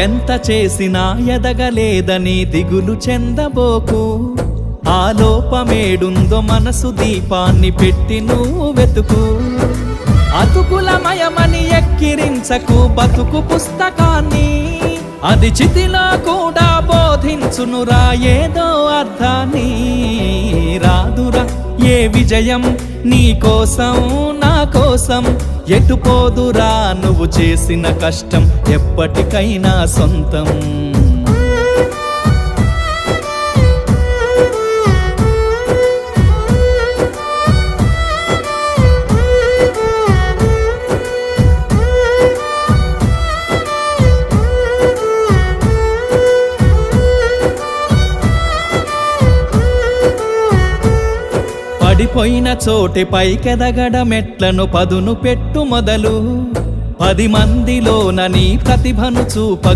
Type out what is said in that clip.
ఎంత చేసినా ఎదగలేదని దిగులు చెందబోకు. ఆ లోపమేడుందో మనసు దీపాన్ని పెట్టి నువ్వు వెతుకు. అతుకులమయమని ఎక్కిరించకు బతుకు పుస్తకాన్ని, అది చితిలో కూడా బోధించునురా ఏదో అర్థాన్ని. రాదురా ఏ విజయం నీ కోసం నా కోసం, ఎటుపోదురా నువ్వు చేసిన కష్టం ఎప్పటికైనా సొంతం. పడిపోయిన చోటే పైకెదగడమెట్లను పదును పెట్టు మొదలు. 10 మందిలోన నీ ప్రతిభను చూప